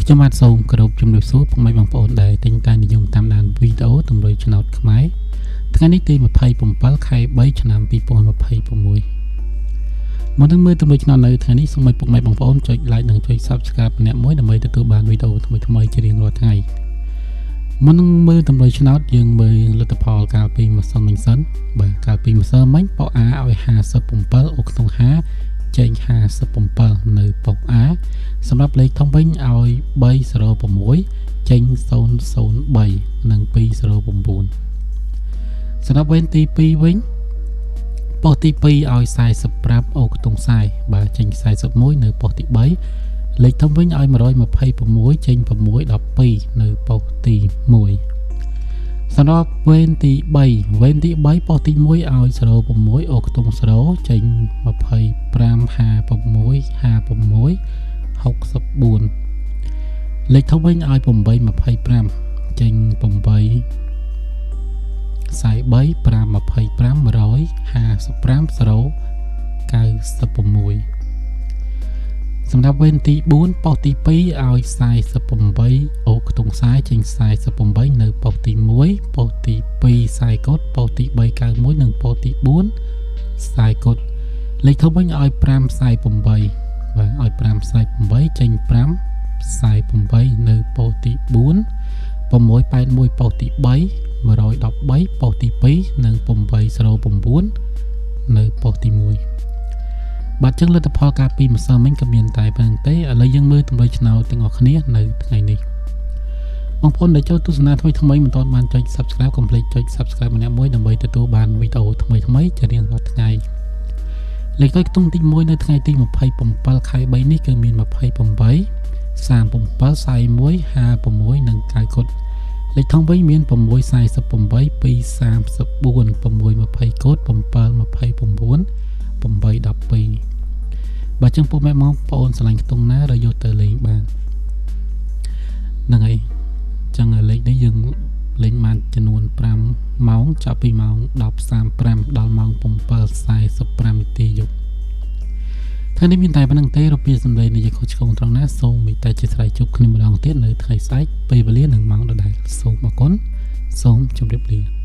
ខ្ញុំបាទសូមគោរពជំរាបសួរពុកម៉ែបងប្អូនដែលតែងតែនិយមតាមដានវីដេអូតម្រុយឆ្នោតខ្មែរថ្ងៃនេះទី27ខែ3ឆ្នាំ2026មុននឹងមើលតម្រុយឆ្នោតនៅថ្ងៃនេះសូមឲ្យពុកម៉ែបងប្អូនចុច like និងចុច Subscribe ម្នាក់មួយដើម្បីទទួលបានវីដេអូថ្មីៗជារៀងរាល់ថ្ងៃមុននឹងមើលតម្រុយឆ្នោតយើងមើលលទ្ធផលកាលពីម្សិលមិញសិនបាទកាលពីម្សិលមិញប៉ុក A ឲ្យ57អូក្នុង5ចេញ57នៅប៉ុក A សម្រាប់លេខធំវិញឲ្យ306ចេញ003និង209សម្រាប់វេនទី2វិញប៉ុកទី2ឲ្យ45អូខ្ទង់ខ្សែបាទចេញ41នៅប៉ុកទី3លេខធំវិញឲ្យ126ចេញ612នៅប៉ុកទី1សម្រាប់វេនទី3ប៉ុកទី1ឲ្យ06អូខ្ទង់0ចេញ25 56 56 64លេខធំវិញឲ្យ825ចេញ8 43 525 155 096សម្រាប់វេនទី4ប៉ុកទី2ឲ្យ48អូខ្ទង់ខ្សែចេញ48នៅប៉ុកទី1ប៉ុកទី2ខ្សែកុដប៉ុកទី3 91និងប៉ុកទី4ខ្សែកុដលេខធំវិញឲ្យ5ខ្សែ8បាទឲ្យ5ខ្សែ8ចេញ5ខ្សែ8នៅប៉ុកទី4 681ប៉ុកទី3 113ប៉ុកទី2និង809នៅប៉ុកទី1បាទចឹងលទ្ធផលការពីម្សិលមិញក៏មានតែប៉ុណ្្នឹងទេឥឡូវយើងមើលតម្រុយឆ្នោតទាំងអស់គ្នានៅថ្ងៃនេះបងប្អូនដែលចូលទស្សនាថ្មីមិនទាន់បានចុច Subscribe កុំភ្លេចចុច Subscribe ម្នាក់មួយដើម្បីទទួលបានវីដេអូថ្មីជារៀងរាល់ថ្ងៃលេខខ្ទង់ទី1នៅថ្ងៃទី27ខែ3នេះគឺមាន28 37 41 56និង9កុដលេខធំវិញមាន648 234 620កុដ729 812បាទចឹងពុកម៉ែបងប្អូនឆ្លាញ់ខ្ទង់ណារយកទៅលេងបានហ្នឹងហើយចឹងលេខនេះយើងលេងបានចំនួន5ម៉ោងចាប់ពីម៉ោង 10:35 ដល់ម៉ោង 7:45 នាទីយប់ថ្ងៃនេះមានតែប៉ុណ្្នឹងទេរពាសម្លេងនៃខុសឆ្គងត្រង់ណាសូមមេត្តាជាស្រ័យជួបគ្នាម្ដងទៀតនៅថ្ងៃស្អែកពេលវេលានិងម៉ោងដដែលសូមអរគុណសូមជម្រាបលា